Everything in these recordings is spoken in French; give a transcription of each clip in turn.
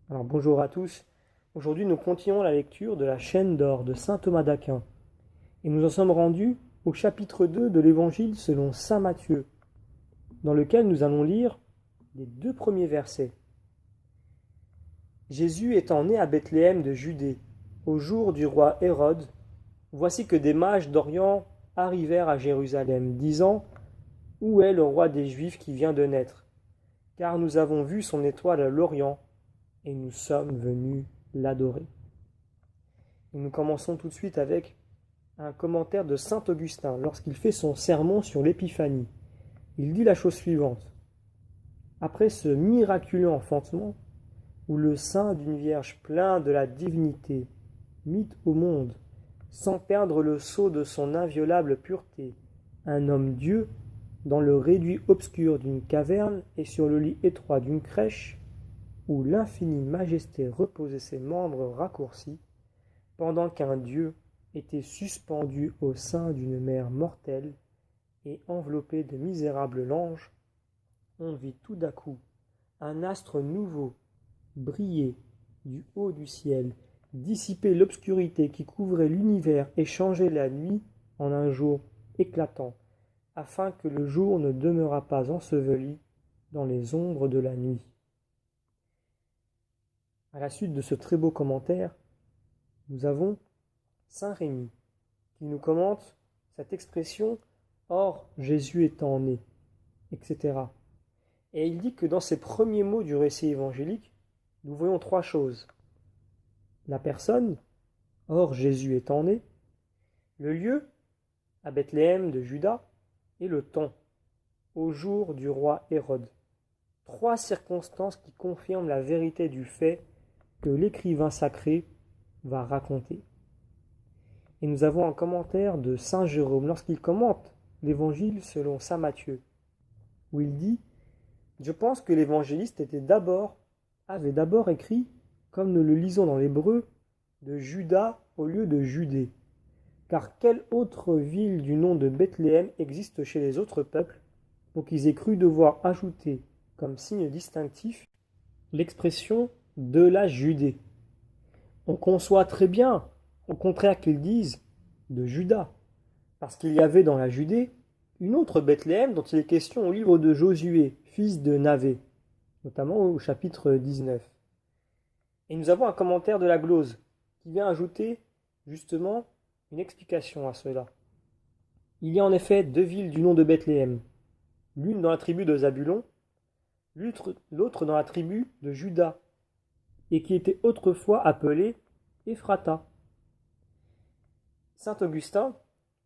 Alors bonjour à tous. Aujourd'hui nous continuons la lecture de la chaîne d'or de saint Thomas d'Aquin. Et nous en sommes rendus au chapitre 2 de l'évangile selon saint Matthieu, dans lequel nous allons lire les 2 premiers versets. Jésus étant né à Bethléem de Judée, au jour du roi Hérode, voici que des mages d'Orient arrivèrent à Jérusalem, disant : Où est le roi des Juifs qui vient de naître ? Car nous avons vu son étoile à l'Orient, et nous sommes venus l'adorer. Et nous commençons tout de suite avec un commentaire de saint Augustin lorsqu'il fait son sermon sur l'Épiphanie. Il dit la chose suivante : Après ce miraculeux enfantement, où le sein d'une vierge plein de la divinité mit au monde, sans perdre le sceau de son inviolable pureté, un homme-dieu, dans le réduit obscur d'une caverne et sur le lit étroit d'une crèche, où l'infinie majesté reposait ses membres raccourcis, pendant qu'un Dieu était suspendu au sein d'une mer mortelle et enveloppé de misérables langes, on vit tout d'un coup un astre nouveau briller du haut du ciel, dissiper l'obscurité qui couvrait l'univers et changer la nuit en un jour éclatant, afin que le jour ne demeurât pas enseveli dans les ombres de la nuit. À la suite de ce très beau commentaire, nous avons saint Rémi qui nous commente cette expression « Or Jésus étant né », etc. Et il dit que dans ces premiers mots du récit évangélique, nous voyons 3 choses. La personne, « Or Jésus étant né », le lieu, à Bethléem de Juda, et le temps, au jour du roi Hérode. 3 circonstances qui confirment la vérité du fait que l'écrivain sacré va raconter. Et nous avons un commentaire de saint Jérôme lorsqu'il commente l'évangile selon saint Matthieu, où il dit : Je pense que l'évangéliste avait d'abord écrit, comme nous le lisons dans l'hébreu, de Juda au lieu de Judée. Car quelle autre ville du nom de Bethléem existe chez les autres peuples pour qu'ils aient cru devoir ajouter comme signe distinctif l'expression de la Judée. On conçoit très bien, au contraire qu'ils disent de Juda, parce qu'il y avait dans la Judée une autre Bethléem dont il est question au livre de Josué, fils de Navé, notamment au chapitre 19. Et nous avons un commentaire de la glose qui vient ajouter justement une explication à cela. Il y a en effet 2 villes du nom de Bethléem, l'une dans la tribu de Zabulon, l'autre dans la tribu de Juda, et qui était autrefois appelée Ephrata. Saint Augustin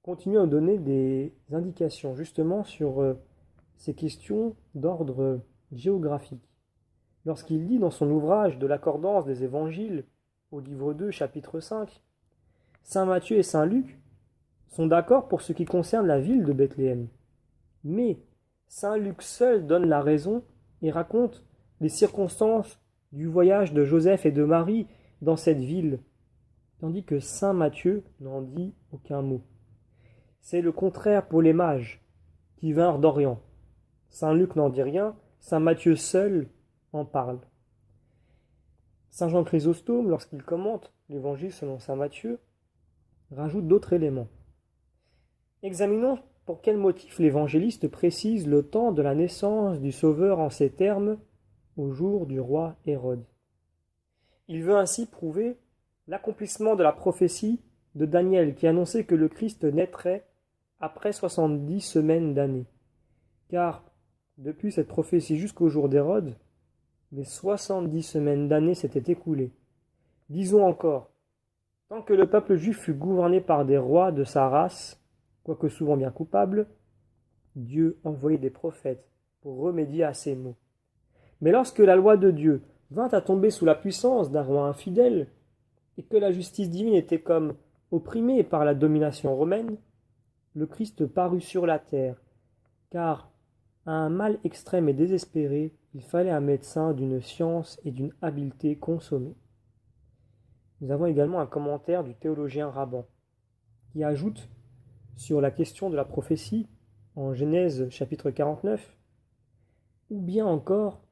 continue à donner des indications justement sur ces questions d'ordre géographique. Lorsqu'il dit dans son ouvrage de l'accordance des évangiles, au livre 2, chapitre 5, Saint Matthieu et Saint Luc sont d'accord pour ce qui concerne la ville de Bethléem. Mais Saint Luc seul donne la raison et raconte les circonstances du voyage de Joseph et de Marie dans cette ville, tandis que saint Matthieu n'en dit aucun mot. C'est le contraire pour les mages qui vinrent d'Orient. Saint Luc n'en dit rien, saint Matthieu seul en parle. Saint Jean Chrysostome, lorsqu'il commente l'évangile selon saint Matthieu, rajoute d'autres éléments. Examinons pour quel motif l'évangéliste précise le temps de la naissance du Sauveur en ces termes, au jour du roi Hérode. Il veut ainsi prouver l'accomplissement de la prophétie de Daniel qui annonçait que le Christ naîtrait après 70 semaines d'années. Car, depuis cette prophétie jusqu'au jour d'Hérode, les 70 semaines d'années s'étaient écoulées. Disons encore, tant que le peuple juif fut gouverné par des rois de sa race, quoique souvent bien coupables, Dieu envoyait des prophètes pour remédier à ces maux. Mais lorsque la loi de Dieu vint à tomber sous la puissance d'un roi infidèle, et que la justice divine était comme opprimée par la domination romaine, le Christ parut sur la terre, car à un mal extrême et désespéré, il fallait un médecin d'une science et d'une habileté consommée. Nous avons également un commentaire du théologien Raban, qui ajoute sur la question de la prophétie, en Genèse chapitre 49, ou bien encore,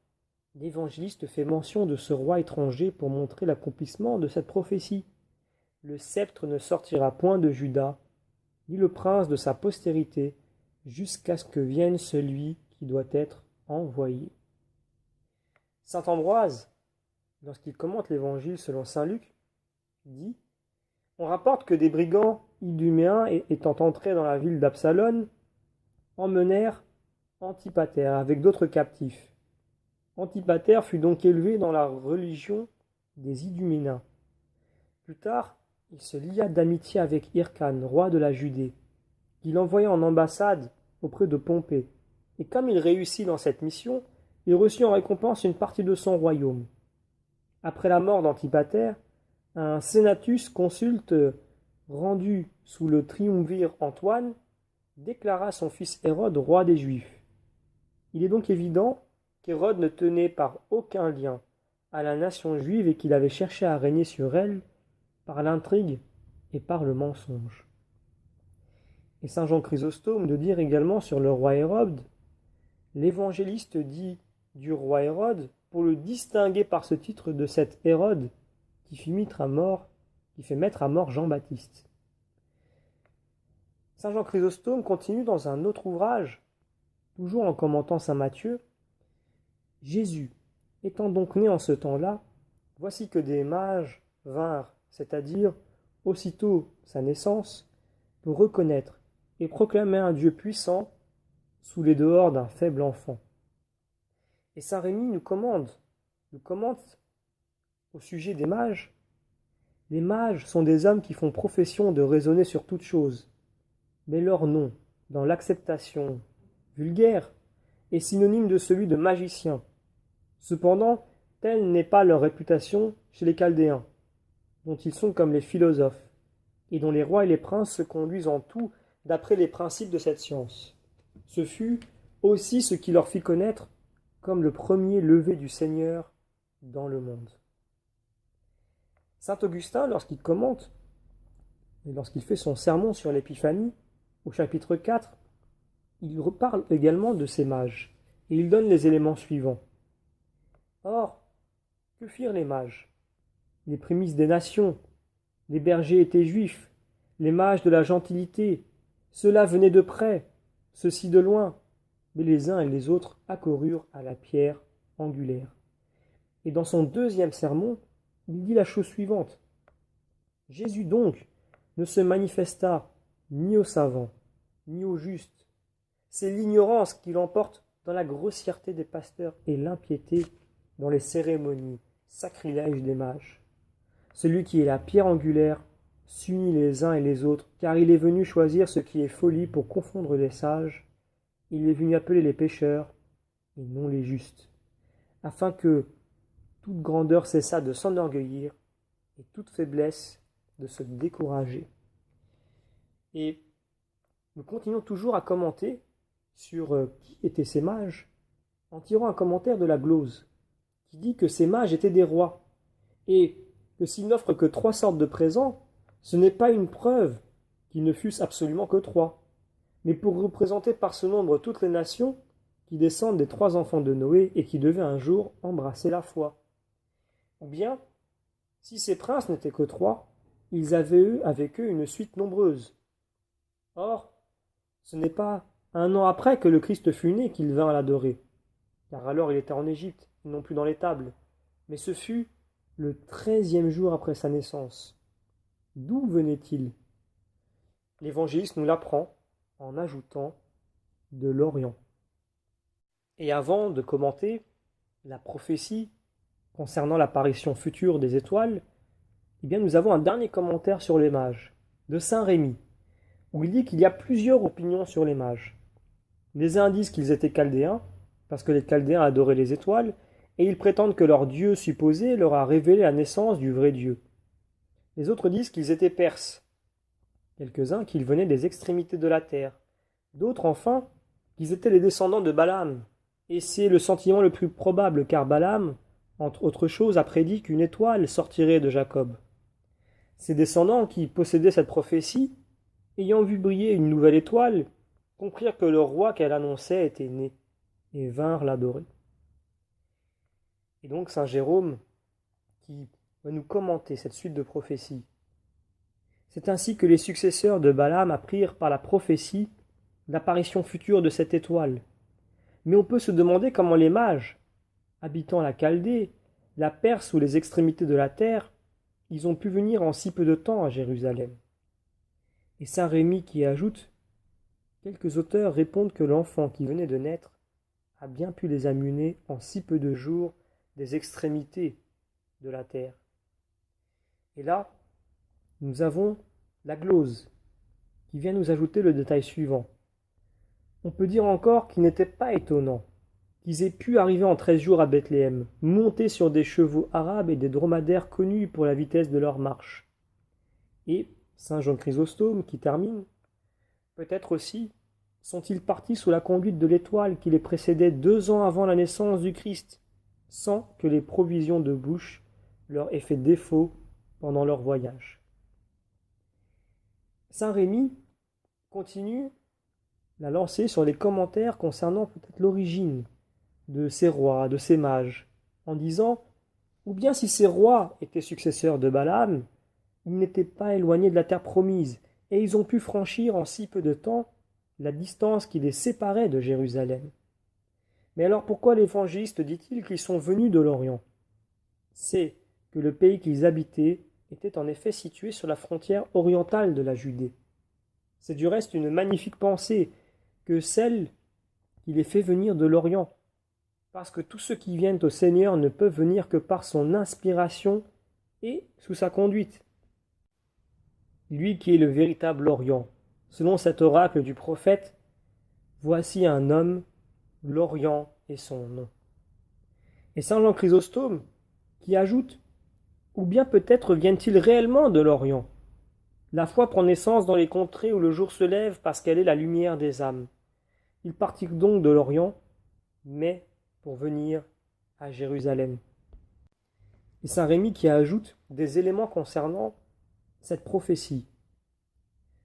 L'évangéliste fait mention de ce roi étranger pour montrer l'accomplissement de cette prophétie. Le sceptre ne sortira point de Juda, ni le prince de sa postérité, jusqu'à ce que vienne celui qui doit être envoyé. Saint Ambroise, lorsqu'il commente l'évangile selon saint Luc, dit: on rapporte que des brigands iduméens étant entrés dans la ville d'Absalone, emmenèrent Antipater avec d'autres captifs. Antipater fut donc élevé dans la religion des Iduméens. Plus tard, il se lia d'amitié avec Hyrcane, roi de la Judée, qu'il envoya en ambassade auprès de Pompée. Et comme il réussit dans cette mission, il reçut en récompense une partie de son royaume. Après la mort d'Antipater, un sénatus consulte rendu sous le triumvir Antoine déclara son fils Hérode roi des Juifs. Il est donc évident qu'Hérode ne tenait par aucun lien à la nation juive et qu'il avait cherché à régner sur elle par l'intrigue et par le mensonge. Et saint Jean Chrysostome de dire également sur le roi Hérode: l'évangéliste dit du roi Hérode pour le distinguer par ce titre de cet Hérode qui fait mettre à mort Jean-Baptiste. Saint Jean Chrysostome continue dans un autre ouvrage, toujours en commentant saint Matthieu: Jésus, étant donc né en ce temps-là, voici que des mages vinrent, c'est-à-dire aussitôt sa naissance, pour reconnaître et proclamer un Dieu puissant sous les dehors d'un faible enfant. Et saint Rémy nous commente au sujet des mages: les mages sont des hommes qui font profession de raisonner sur toute chose, mais leur nom, dans l'acceptation vulgaire, est synonyme de celui de magicien. Cependant, telle n'est pas leur réputation chez les Chaldéens, dont ils sont comme les philosophes, et dont les rois et les princes se conduisent en tout d'après les principes de cette science. Ce fut aussi ce qui leur fit connaître comme le premier lever du Seigneur dans le monde. Saint Augustin, lorsqu'il commente et lorsqu'il fait son sermon sur l'Épiphanie, au chapitre 4, il reparle également de ces mages, et il donne les éléments suivants. Or, que firent les mages? Les prémices des nations, les bergers étaient juifs, les mages de la gentilité, ceux-là venaient de près, ceux-ci de loin, mais les uns et les autres accoururent à la pierre angulaire. Et dans son deuxième sermon, il dit la chose suivante: Jésus donc ne se manifesta ni aux savants, ni aux justes. C'est l'ignorance qui l'emporte dans la grossièreté des pasteurs et l'impiété dans les cérémonies, sacrilèges des mages. Celui qui est la pierre angulaire s'unit les uns et les autres, car il est venu choisir ce qui est folie pour confondre les sages. Il est venu appeler les pécheurs et non les justes, afin que toute grandeur cessât de s'enorgueillir et toute faiblesse de se décourager. Et nous continuons toujours à commenter sur qui étaient ces mages, en tirant un commentaire de la glose, qui dit que ces mages étaient des rois, et que s'ils n'offrent que 3 sortes de présents, ce n'est pas une preuve qu'ils ne fussent absolument que 3, mais pour représenter par ce nombre toutes les nations qui descendent des 3 enfants de Noé et qui devaient un jour embrasser la foi. Ou bien, si ces princes n'étaient que 3, ils avaient eu avec eux une suite nombreuse. Or, ce n'est pas 1 an après que le Christ fut né qu'ils vinrent l'adorer, car alors il était en Égypte, et non plus dans l'étable, mais ce fut le 13e jour après sa naissance. D'où venait-il? L'évangéliste nous l'apprend en ajoutant de l'Orient. Et avant de commenter la prophétie concernant l'apparition future des étoiles, eh bien nous avons un dernier commentaire sur les mages, de saint Rémy, où il dit qu'il y a plusieurs opinions sur les mages. Les uns disent qu'ils étaient chaldéens, parce que les chaldéens adoraient les étoiles, et ils prétendent que leur dieu supposé leur a révélé la naissance du vrai Dieu. Les autres disent qu'ils étaient perses, quelques-uns qu'ils venaient des extrémités de la terre, d'autres enfin qu'ils étaient les descendants de Balaam, et c'est le sentiment le plus probable, car Balaam, entre autres choses, a prédit qu'une étoile sortirait de Jacob. Ces descendants qui possédaient cette prophétie, ayant vu briller une nouvelle étoile, comprirent que le roi qu'elle annonçait était né, et vinrent l'adorer. Et donc saint Jérôme qui va nous commenter cette suite de prophéties. C'est ainsi que les successeurs de Balaam apprirent par la prophétie l'apparition future de cette étoile. Mais on peut se demander comment les mages, habitant la Chaldée, la Perse ou les extrémités de la terre, ils ont pu venir en si peu de temps à Jérusalem. Et saint Rémi qui ajoute, quelques auteurs répondent que l'enfant qui venait de naître a bien pu les amener en si peu de jours des extrémités de la terre. Et là, nous avons la glose qui vient nous ajouter le détail suivant. On peut dire encore qu'il n'était pas étonnant qu'ils aient pu arriver en 13 jours à Bethléem, montés sur des chevaux arabes et des dromadaires connus pour la vitesse de leur marche. Et saint Jean Chrysostome qui termine, peut-être aussi sont-ils partis sous la conduite de l'étoile qui les précédait 2 ans avant la naissance du Christ, sans que les provisions de bouche leur aient fait défaut pendant leur voyage. Saint Rémi continue la lancée sur les commentaires concernant peut-être l'origine de ces rois, de ces mages, en disant « Ou bien si ces rois étaient successeurs de Balaam, ils n'étaient pas éloignés de la terre promise, et ils ont pu franchir en si peu de temps la distance qui les séparait de Jérusalem. Mais alors pourquoi l'évangéliste dit-il qu'ils sont venus de l'Orient? C'est que le pays qu'ils habitaient était en effet situé sur la frontière orientale de la Judée. C'est du reste une magnifique pensée que celle qui les fait venir de l'Orient, parce que tous ceux qui viennent au Seigneur ne peuvent venir que par son inspiration et sous sa conduite. Lui qui est le véritable Orient, selon cet oracle du prophète, voici un homme, l'Orient est son nom. Et saint Jean Chrysostome qui ajoute, ou bien peut-être viennent-ils réellement de l'Orient? La foi prend naissance dans les contrées où le jour se lève parce qu'elle est la lumière des âmes. Ils partirent donc de l'Orient, mais pour venir à Jérusalem. Et saint Rémi qui ajoute des éléments concernant cette prophétie.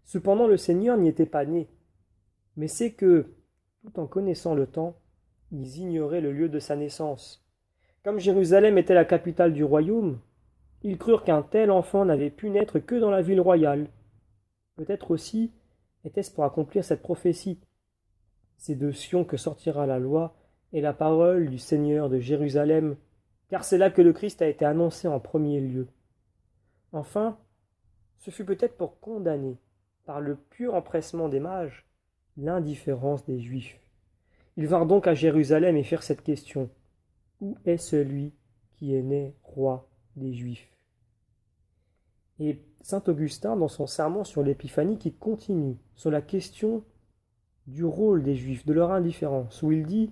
Cependant le Seigneur n'y était pas né, mais c'est que, tout en connaissant le temps, ils ignoraient le lieu de sa naissance. Comme Jérusalem était la capitale du royaume, ils crurent qu'un tel enfant n'avait pu naître que dans la ville royale. Peut-être aussi était-ce pour accomplir cette prophétie. C'est de Sion que sortira la loi et la parole du Seigneur de Jérusalem, car c'est là que le Christ a été annoncé en premier lieu. Enfin, ce fut peut-être pour condamner, par le pur empressement des mages, l'indifférence des Juifs. Ils vinrent donc à Jérusalem et firent cette question. Où est celui qui est né roi des Juifs? Et saint Augustin, dans son sermon sur l'Épiphanie, qui continue sur la question du rôle des Juifs, de leur indifférence, où il dit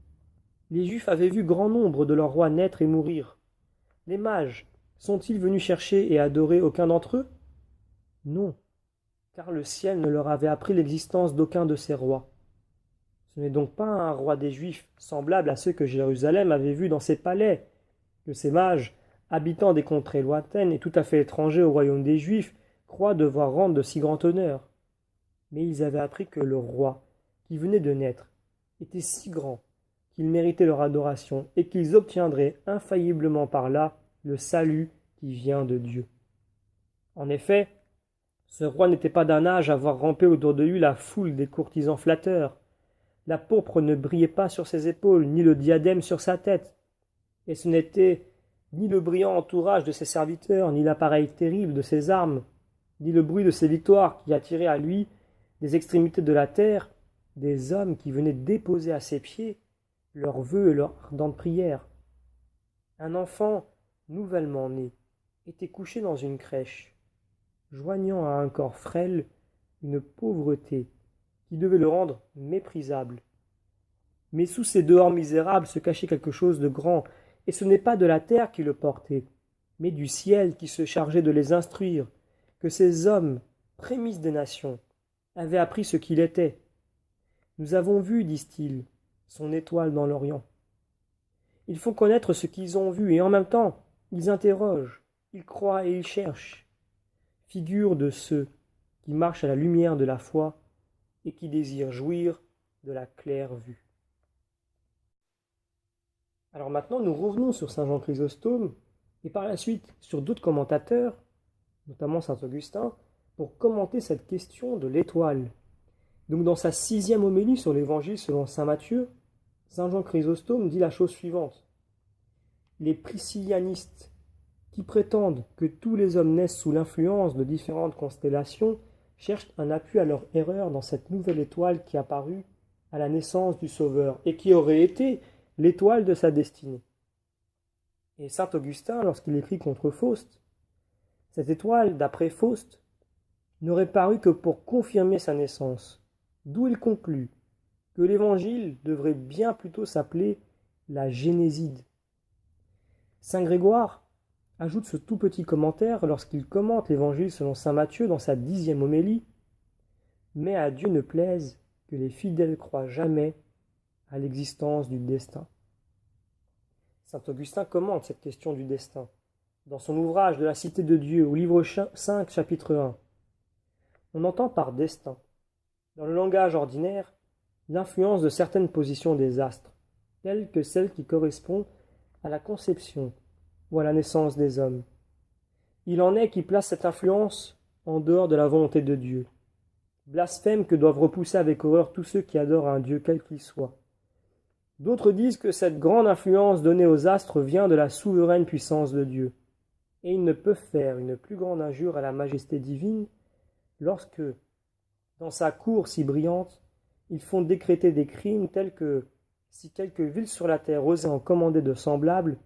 « Les Juifs avaient vu grand nombre de leurs rois naître et mourir. Les mages, sont-ils venus chercher et adorer aucun d'entre eux? Non, car le ciel ne leur avait appris l'existence d'aucun de ces rois. Ce n'est donc pas un roi des Juifs semblable à ceux que Jérusalem avait vus dans ses palais, que ces mages, habitant des contrées lointaines et tout à fait étrangers au royaume des Juifs, croient devoir rendre de si grand honneur. Mais ils avaient appris que le roi, qui venait de naître, était si grand qu'il méritait leur adoration et qu'ils obtiendraient infailliblement par là le salut qui vient de Dieu. En effet, ce roi n'était pas d'un âge à voir ramper autour de lui la foule des courtisans flatteurs. La pourpre ne brillait pas sur ses épaules, ni le diadème sur sa tête. Et ce n'était ni le brillant entourage de ses serviteurs, ni l'appareil terrible de ses armes, ni le bruit de ses victoires qui attiraient à lui, des extrémités de la terre, des hommes qui venaient déposer à ses pieds leurs vœux et leurs ardentes prières. Un enfant nouvellement né était couché dans une crèche, joignant à un corps frêle une pauvreté qui devait le rendre méprisable. Mais sous ces dehors misérables se cachait quelque chose de grand, et ce n'est pas de la terre qui le portait, mais du ciel qui se chargeait de les instruire, que ces hommes, prémices des nations, avaient appris ce qu'il était. Nous avons vu, disent-ils, son étoile dans l'Orient. Ils font connaître ce qu'ils ont vu, et en même temps, ils interrogent, ils croient et ils cherchent. Figure de ceux qui marchent à la lumière de la foi et qui désirent jouir de la claire vue. Alors maintenant, nous revenons sur Saint Jean Chrysostome et par la suite sur d'autres commentateurs, notamment Saint Augustin, pour commenter cette question de l'étoile. Donc dans sa 6e homélie sur l'Évangile selon Saint Matthieu, Saint Jean Chrysostome dit la chose suivante. Les priscillianistes qui prétendent que tous les hommes naissent sous l'influence de différentes constellations cherchent un appui à leur erreur dans cette nouvelle étoile qui apparut à la naissance du Sauveur et qui aurait été l'étoile de sa destinée. Et saint Augustin, lorsqu'il écrit contre Faust, cette étoile, d'après Faust, n'aurait paru que pour confirmer sa naissance, d'où il conclut que l'évangile devrait bien plutôt s'appeler la Généside. Saint Grégoire ajoute ce tout petit commentaire lorsqu'il commente l'évangile selon saint Matthieu dans sa 10e homélie. Mais à Dieu ne plaise que les fidèles croient jamais à l'existence du destin. Saint Augustin commente cette question du destin dans son ouvrage de la Cité de Dieu, au livre 5, chapitre 1. On entend par destin, dans le langage ordinaire, l'influence de certaines positions des astres, telles que celle qui correspond à la conception ou à la naissance des hommes. Il en est qui placent cette influence en dehors de la volonté de Dieu. Blasphème que doivent repousser avec horreur tous ceux qui adorent un Dieu quel qu'il soit. D'autres disent que cette grande influence donnée aux astres vient de la souveraine puissance de Dieu, et ils ne peuvent faire une plus grande injure à la majesté divine lorsque, dans sa cour si brillante, ils font décréter des crimes tels que, si quelque ville sur la terre osait en commander de semblables,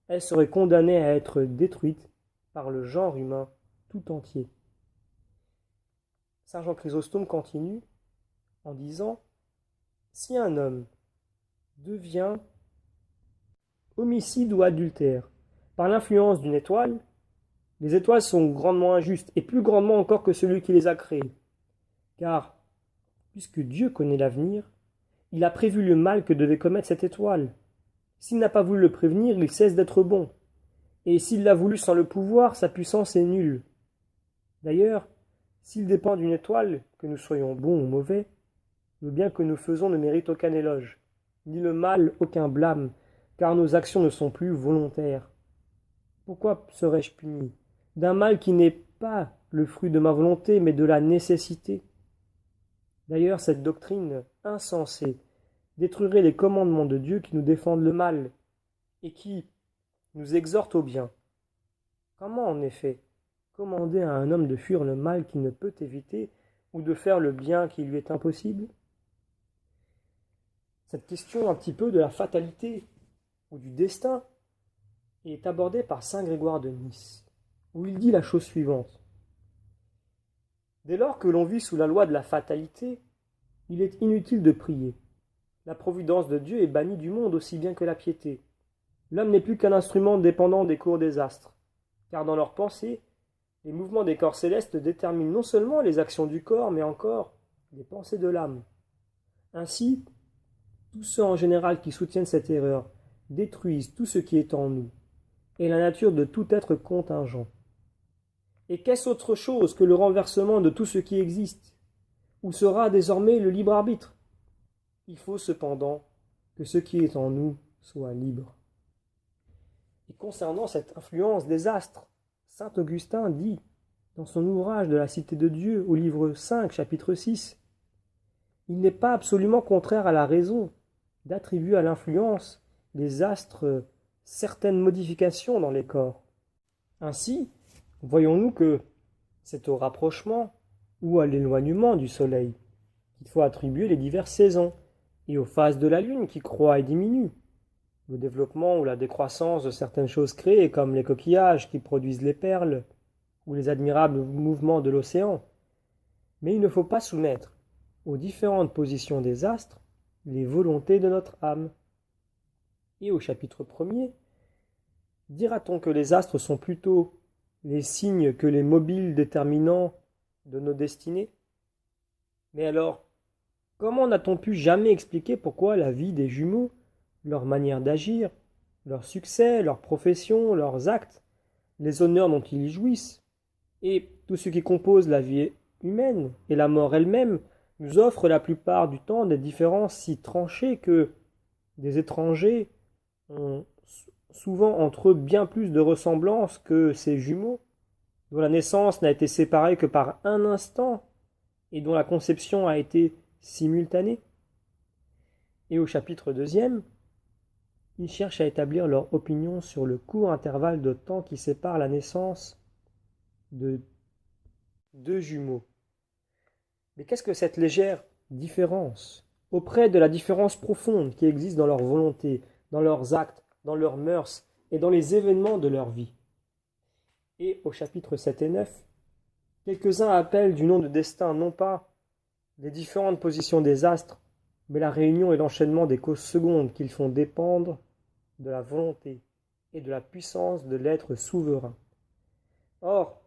elle serait condamnée à être détruite par le genre humain tout entier. Saint Jean Chrysostome continue en disant « Si un homme devient homicide ou adultère par l'influence d'une étoile, les étoiles sont grandement injustes, et plus grandement encore que celui qui les a créées. Car, puisque Dieu connaît l'avenir, il a prévu le mal que devait commettre cette étoile. S'il n'a pas voulu le prévenir, il cesse d'être bon. Et s'il l'a voulu sans le pouvoir, sa puissance est nulle. D'ailleurs, s'il dépend d'une étoile, que nous soyons bons ou mauvais, le bien que nous faisons ne mérite aucun éloge, ni le mal aucun blâme, car nos actions ne sont plus volontaires. Pourquoi serais-je puni d'un mal qui n'est pas le fruit de ma volonté, mais de la nécessité? D'ailleurs, cette doctrine insensée détruirait les commandements de Dieu qui nous défendent le mal et qui nous exhortent au bien. Comment, en effet, commander à un homme de fuir le mal qu'il ne peut éviter ou de faire le bien qui lui est impossible? Cette question un petit peu de la fatalité ou du destin est abordée par saint Grégoire de Nice, où il dit la chose suivante. Dès lors que l'on vit sous la loi de la fatalité, il est inutile de prier. La providence de Dieu est bannie du monde aussi bien que la piété. L'homme n'est plus qu'un instrument dépendant des cours des astres, car dans leur pensée, les mouvements des corps célestes déterminent non seulement les actions du corps, mais encore les pensées de l'âme. Ainsi, tous ceux en général qui soutiennent cette erreur détruisent tout ce qui est en nous, et la nature de tout être contingent. Et qu'est-ce autre chose que le renversement de tout ce qui existe? Où sera désormais le libre arbitre? Il faut cependant que ce qui est en nous soit libre. Et concernant cette influence des astres, saint Augustin dit, dans son ouvrage de la Cité de Dieu, au livre 5, chapitre 6, « Il n'est pas absolument contraire à la raison d'attribuer à l'influence des astres certaines modifications dans les corps. Ainsi, voyons-nous que c'est au rapprochement ou à l'éloignement du soleil qu'il faut attribuer les diverses saisons, et aux phases de la lune qui croît et diminue, le développement ou la décroissance de certaines choses créées comme les coquillages qui produisent les perles, ou les admirables mouvements de l'océan. Mais il ne faut pas soumettre aux différentes positions des astres les volontés de notre âme. Et au chapitre 1er, dira-t-on que les astres sont plutôt les signes que les mobiles déterminants de nos destinées? Mais alors, comment n'a-t-on pu jamais expliquer pourquoi la vie des jumeaux, leur manière d'agir, leur succès, leur profession, leurs actes, les honneurs dont ils y jouissent, et tout ce qui compose la vie humaine et la mort elle-même, nous offrent la plupart du temps des différences si tranchées que des étrangers ont souvent entre eux bien plus de ressemblances que ces jumeaux, dont la naissance n'a été séparée que par un instant et dont la conception a été simultanée. Et au chapitre 2, ils cherchent à établir leur opinion sur le court intervalle de temps qui sépare la naissance de deux jumeaux. Mais qu'est-ce que cette légère différence auprès de la différence profonde qui existe dans leur volonté, dans leurs actes, dans leurs mœurs et dans les événements de leur vie? Et au chapitre 7 et 9, quelques-uns appellent du nom de destin non pas les différentes positions des astres, mais la réunion et l'enchaînement des causes secondes qu'ils font dépendre de la volonté et de la puissance de l'être souverain. Or,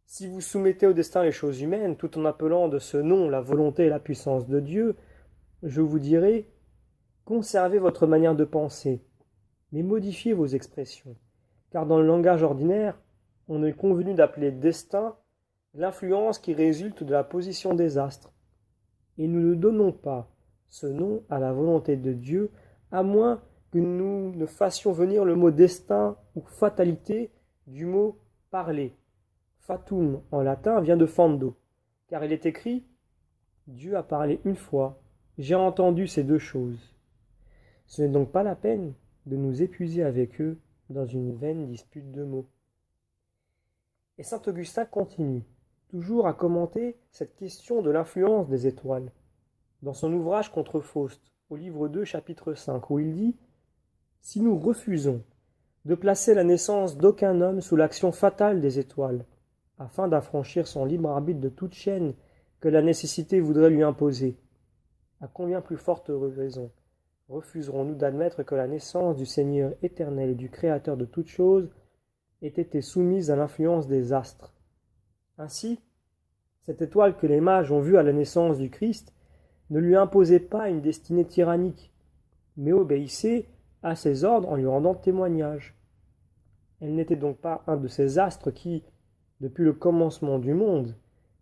si vous soumettez au destin les choses humaines, tout en appelant de ce nom la volonté et la puissance de Dieu, je vous dirai, conservez votre manière de penser, mais modifiez vos expressions, car dans le langage ordinaire, on est convenu d'appeler destin l'influence qui résulte de la position des astres, et nous ne donnons pas ce nom à la volonté de Dieu, à moins que nous ne fassions venir le mot destin ou fatalité du mot parler. Fatum en latin vient de fando, car il est écrit « Dieu a parlé une fois, j'ai entendu ces deux choses ». Ce n'est donc pas la peine de nous épuiser avec eux dans une vaine dispute de mots. Et saint Augustin continue, toujours à commenter cette question de l'influence des étoiles, dans son ouvrage contre Faust, au livre 2, chapitre 5, où il dit « Si nous refusons de placer la naissance d'aucun homme sous l'action fatale des étoiles, afin d'affranchir son libre arbitre de toute chaîne que la nécessité voudrait lui imposer, à combien plus forte raison refuserons-nous d'admettre que la naissance du Seigneur éternel et du Créateur de toutes choses ait été soumise à l'influence des astres. Ainsi, cette étoile que les mages ont vue à la naissance du Christ ne lui imposait pas une destinée tyrannique, mais obéissait à ses ordres en lui rendant témoignage. Elle n'était donc pas un de ces astres qui, depuis le commencement du monde,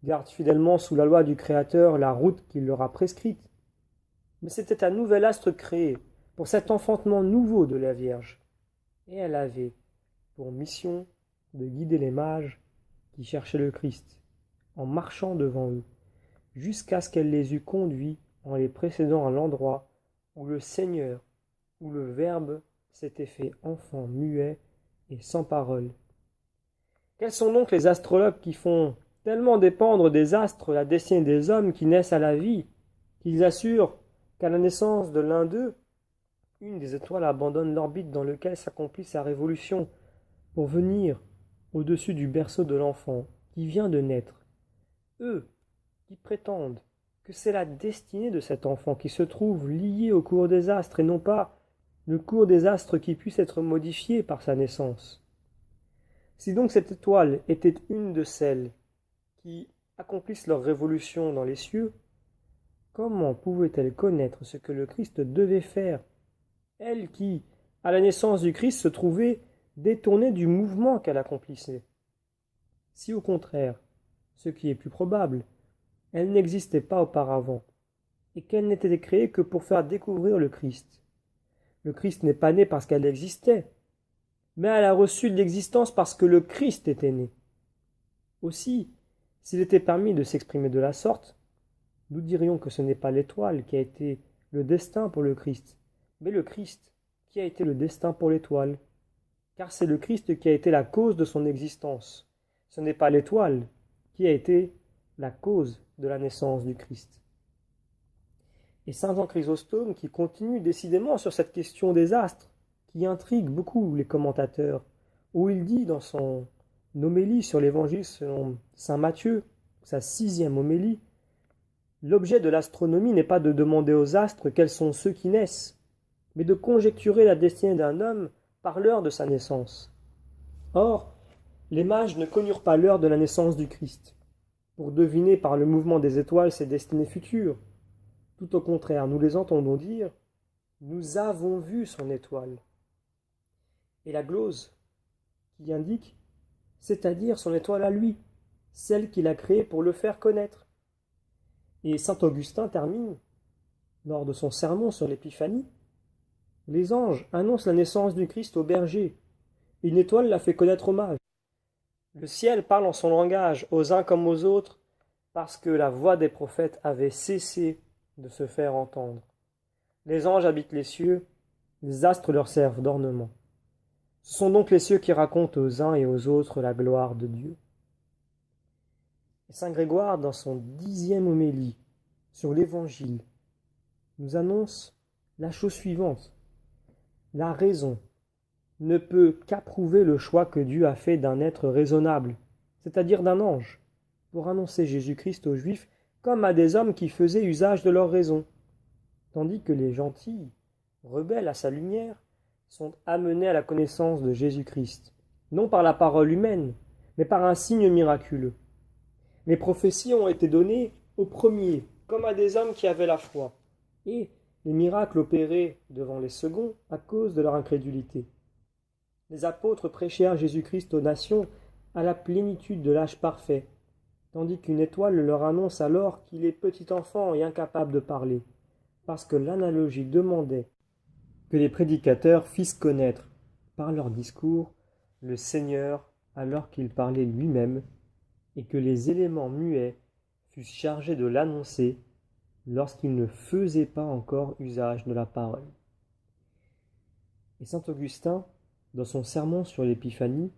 gardent fidèlement sous la loi du Créateur la route qu'il leur a prescrite, mais c'était un nouvel astre créé pour cet enfantement nouveau de la Vierge, et elle avait pour mission de guider les mages qui cherchaient le Christ, en marchant devant eux, jusqu'à ce qu'elle les eût conduits en les précédant à l'endroit où le Seigneur, où le Verbe s'était fait enfant muet et sans parole. Quels sont donc les astrologues qui font tellement dépendre des astres la destinée des hommes qui naissent à la vie, qu'ils assurent qu'à la naissance de l'un d'eux, une des étoiles abandonne l'orbite dans lequel s'accomplit sa révolution pour venir au-dessus du berceau de l'enfant qui vient de naître. Eux qui prétendent que c'est la destinée de cet enfant qui se trouve liée au cours des astres et non pas le cours des astres qui puisse être modifié par sa naissance. Si donc cette étoile était une de celles qui accomplissent leur révolution dans les cieux, comment pouvait-elle connaître ce que le Christ devait faire, elle qui, à la naissance du Christ, se trouvait détournée du mouvement qu'elle accomplissait? Si au contraire, ce qui est plus probable, elle n'existait pas auparavant, et qu'elle n'était créée que pour faire découvrir le Christ. Le Christ n'est pas né parce qu'elle existait, mais elle a reçu de l'existence parce que le Christ était né. Aussi, s'il était permis de s'exprimer de la sorte, nous dirions que ce n'est pas l'étoile qui a été le destin pour le Christ, mais le Christ qui a été le destin pour l'étoile, car c'est le Christ qui a été la cause de son existence. Ce n'est pas l'étoile qui a été la cause de la naissance du Christ. Et saint Jean Chrysostome, qui continue décidément sur cette question des astres, qui intrigue beaucoup les commentateurs, où il dit dans son homélie sur l'évangile selon saint Matthieu, sa 6e homélie, l'objet de l'astronomie n'est pas de demander aux astres quels sont ceux qui naissent, mais de conjecturer la destinée d'un homme par l'heure de sa naissance. Or, les mages ne connurent pas l'heure de la naissance du Christ, pour deviner par le mouvement des étoiles ses destinées futures. Tout au contraire, nous les entendons dire « Nous avons vu son étoile ». Et la glose, qui indique, c'est-à-dire son étoile à lui, celle qu'il a créée pour le faire connaître. Et saint Augustin termine, lors de son sermon sur l'Épiphanie, Les anges annoncent la naissance du Christ au berger. Une étoile l'a fait connaître au mage. Le ciel parle en son langage, aux uns comme aux autres, parce que la voix des prophètes avait cessé de se faire entendre. Les anges habitent les cieux, les astres leur servent d'ornement. Ce sont donc les cieux qui racontent aux uns et aux autres la gloire de Dieu. Et saint Grégoire, dans son 10e homélie sur l'Évangile, nous annonce la chose suivante. La raison ne peut qu'approuver le choix que Dieu a fait d'un être raisonnable, c'est-à-dire d'un ange, pour annoncer Jésus-Christ aux Juifs comme à des hommes qui faisaient usage de leur raison, tandis que les gentils, rebelles à sa lumière, sont amenés à la connaissance de Jésus-Christ, non par la parole humaine, mais par un signe miraculeux. Les prophéties ont été données aux premiers, comme à des hommes qui avaient la foi, et les miracles opérés devant les seconds à cause de leur incrédulité. Les apôtres prêchèrent Jésus-Christ aux nations à la plénitude de l'âge parfait, tandis qu'une étoile leur annonce alors qu'il est petit enfant et incapable de parler, parce que l'analogie demandait que les prédicateurs fissent connaître, par leur discours, le Seigneur alors qu'il parlait lui-même, et que les éléments muets fussent chargés de l'annoncer lorsqu'ils ne faisaient pas encore usage de la parole. Et saint Augustin, dans son sermon sur l'Épiphanie,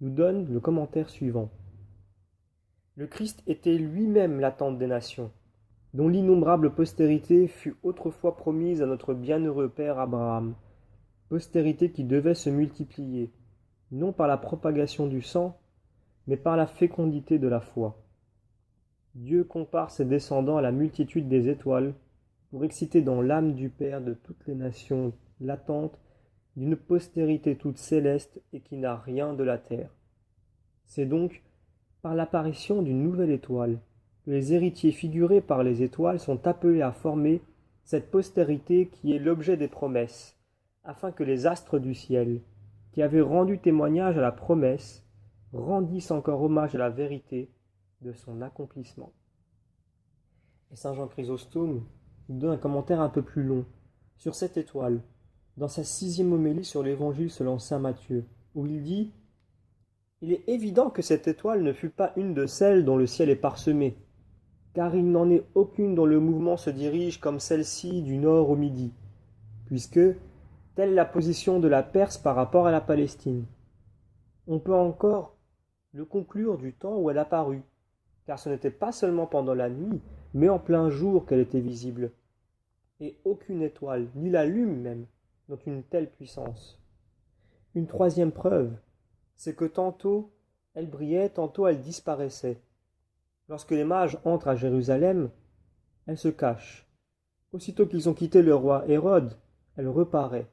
nous donne le commentaire suivant. Le Christ était lui-même l'attente des nations, dont l'innombrable postérité fut autrefois promise à notre bienheureux père Abraham, postérité qui devait se multiplier, non par la propagation du sang, mais par la fécondité de la foi. Dieu compare ses descendants à la multitude des étoiles, pour exciter dans l'âme du Père de toutes les nations l'attente d'une postérité toute céleste et qui n'a rien de la terre. C'est donc par l'apparition d'une nouvelle étoile que les héritiers figurés par les étoiles sont appelés à former cette postérité qui est l'objet des promesses, afin que les astres du ciel, qui avaient rendu témoignage à la promesse, rendissent encore hommage à la vérité de son accomplissement. Et saint Jean Chrysostome nous donne un commentaire un peu plus long sur cette étoile, dans sa 6e homélie sur l'Évangile selon saint Matthieu, où il dit « Il est évident que cette étoile ne fut pas une de celles dont le ciel est parsemé, car il n'en est aucune dont le mouvement se dirige comme celle-ci du nord au midi, puisque telle est la position de la Perse par rapport à la Palestine. On peut encore le conclure du temps où elle apparut, car ce n'était pas seulement pendant la nuit, mais en plein jour qu'elle était visible, et aucune étoile, ni la lune même, n'ont une telle puissance. Une 3e preuve, c'est que tantôt elle brillait, tantôt elle disparaissait. Lorsque les mages entrent à Jérusalem, elle se cache. Aussitôt qu'ils ont quitté le roi Hérode, elle reparaît.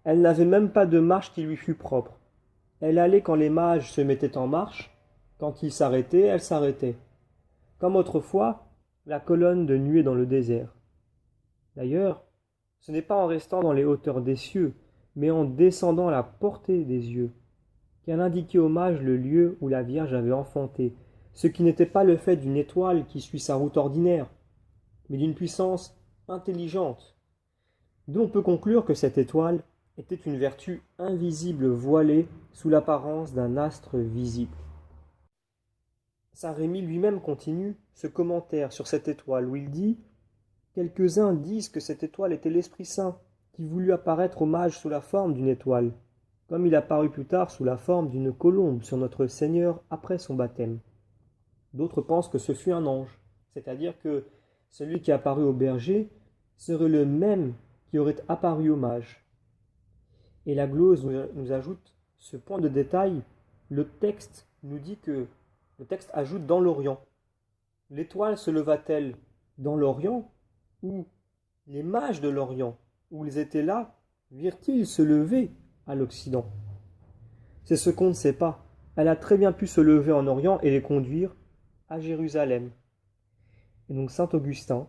Elle n'avait même pas de marche qui lui fût propre. Elle allait quand les mages se mettaient en marche, quand ils s'arrêtaient, elle s'arrêtait. Comme autrefois, la colonne de nuée dans le désert. D'ailleurs, ce n'est pas en restant dans les hauteurs des cieux, mais en descendant à la portée des yeux, qu'elle indiquait aux mages le lieu où la Vierge avait enfanté, ce qui n'était pas le fait d'une étoile qui suit sa route ordinaire, mais d'une puissance intelligente, d'où on peut conclure que cette étoile était une vertu invisible voilée sous l'apparence d'un astre visible. Saint Rémy lui-même continue ce commentaire sur cette étoile où il dit « Quelques-uns disent que cette étoile était l'Esprit Saint qui voulut apparaître aux mages sous la forme d'une étoile, comme il apparut plus tard sous la forme d'une colombe sur notre Seigneur après son baptême. D'autres pensent que ce fut un ange, c'est-à-dire que celui qui apparut au berger serait le même qui aurait apparu aux mages. » Et la glose nous ajoute ce point de détail, le texte nous dit que le texte ajoute dans l'Orient. L'étoile se leva-t-elle dans l'Orient ou les mages de l'Orient, où ils étaient là, virent-ils se lever à l'Occident? C'est ce qu'on ne sait pas. Elle a très bien pu se lever en Orient et les conduire à Jérusalem. Et donc saint Augustin,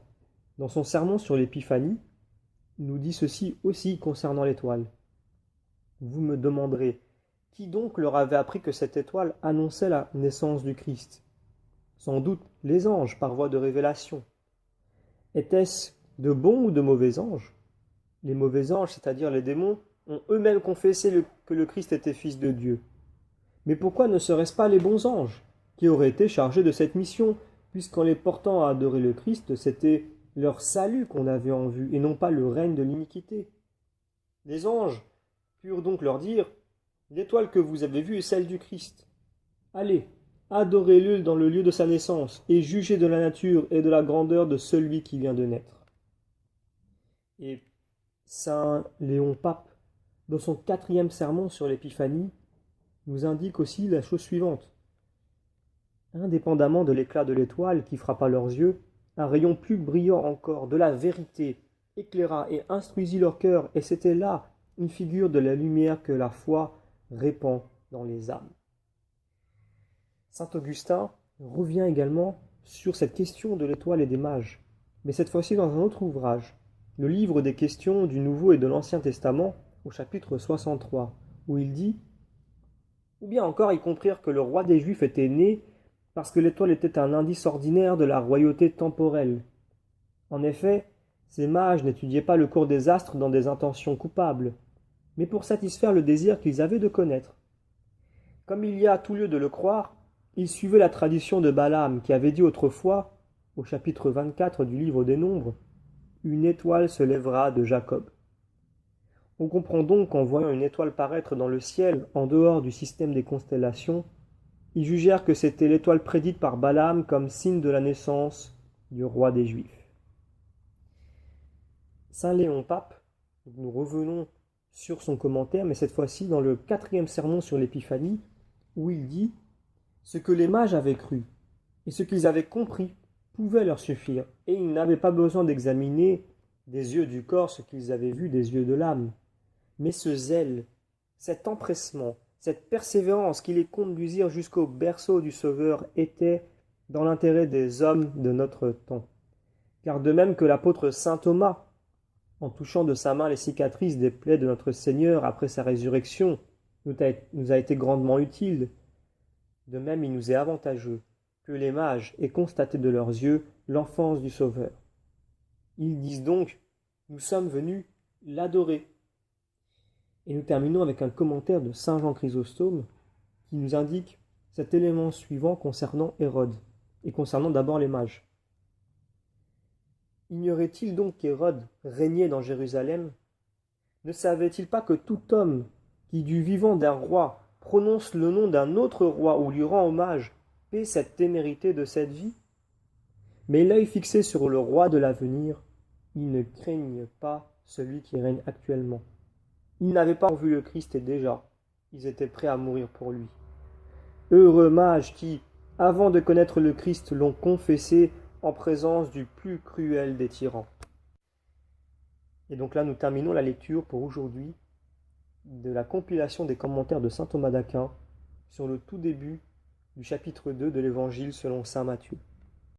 dans son sermon sur l'Épiphanie, nous dit ceci aussi concernant l'étoile. Vous me demanderez, qui donc leur avait appris que cette étoile annonçait la naissance du Christ? Sans doute les anges par voie de révélation. Était-ce de bons ou de mauvais anges? Les mauvais anges, c'est-à-dire les démons, ont eux-mêmes confessé que le Christ était fils de Dieu. Mais pourquoi ne seraient-ce pas les bons anges qui auraient été chargés de cette mission, puisqu'en les portant à adorer le Christ, c'était leur salut qu'on avait en vue, et non pas le règne de l'iniquité? Les anges purent donc leur dire: l'étoile que vous avez vue est celle du Christ. Allez, adorez-le dans le lieu de sa naissance, et jugez de la nature et de la grandeur de celui qui vient de naître. Et saint Léon Pape, dans son 4e sermon sur l'Épiphanie, nous indique aussi la chose suivante. Indépendamment de l'éclat de l'étoile qui frappa leurs yeux, un rayon plus brillant encore de la vérité éclaira et instruisit leur cœur, et c'était là une figure de la lumière que la foi répand dans les âmes. Saint Augustin revient également sur cette question de l'étoile et des mages, mais cette fois-ci dans un autre ouvrage, le livre des questions du Nouveau et de l'Ancien Testament, au chapitre 63, où il dit: ou bien encore ils comprirent que le roi des Juifs était né parce que l'étoile était un indice ordinaire de la royauté temporelle. En effet, ces mages n'étudiaient pas le cours des astres dans des intentions coupables, mais pour satisfaire le désir qu'ils avaient de connaître. Comme il y a tout lieu de le croire, ils suivaient la tradition de Balaam qui avait dit autrefois, au chapitre 24 du livre des Nombres, « Une étoile se lèvera de Jacob ». On comprend donc qu'en voyant une étoile paraître dans le ciel en dehors du système des constellations, ils jugèrent que c'était l'étoile prédite par Balaam comme signe de la naissance du roi des Juifs. Saint Léon Pape, nous revenons sur son commentaire, mais cette fois-ci dans le 4e sermon sur l'Épiphanie, où il dit: ce que les mages avaient cru et ce qu'ils avaient compris pouvait leur suffire, et ils n'avaient pas besoin d'examiner des yeux du corps ce qu'ils avaient vu des yeux de l'âme. Mais ce zèle, cet empressement, cette persévérance qui les conduisirent jusqu'au berceau du Sauveur était dans l'intérêt des hommes de notre temps. Car de même que l'apôtre saint Thomas, en touchant de sa main les cicatrices des plaies de notre Seigneur après sa résurrection, nous a été grandement utile, de même il nous est avantageux que les mages aient constaté de leurs yeux l'enfance du Sauveur. Ils disent donc: nous sommes venus l'adorer. Et nous terminons avec un commentaire de saint Jean Chrysostome qui nous indique cet élément suivant concernant Hérode, et concernant d'abord les mages. Ignorait-il donc qu'Hérode régnait dans Jérusalem? Ne savait-il pas que tout homme qui du vivant d'un roi prononce le nom d'un autre roi ou lui rend hommage paie cette témérité de cette vie? Mais l'œil fixé sur le roi de l'avenir, ils ne craignent pas celui qui règne actuellement. Ils n'avaient pas vu le Christ et déjà, ils étaient prêts à mourir pour lui. Heureux mages qui, avant de connaître le Christ, l'ont confessé en présence du plus cruel des tyrans. Et donc là, nous terminons la lecture pour aujourd'hui de la compilation des commentaires de saint Thomas d'Aquin sur le tout début du chapitre 2 de l'Évangile selon saint Matthieu.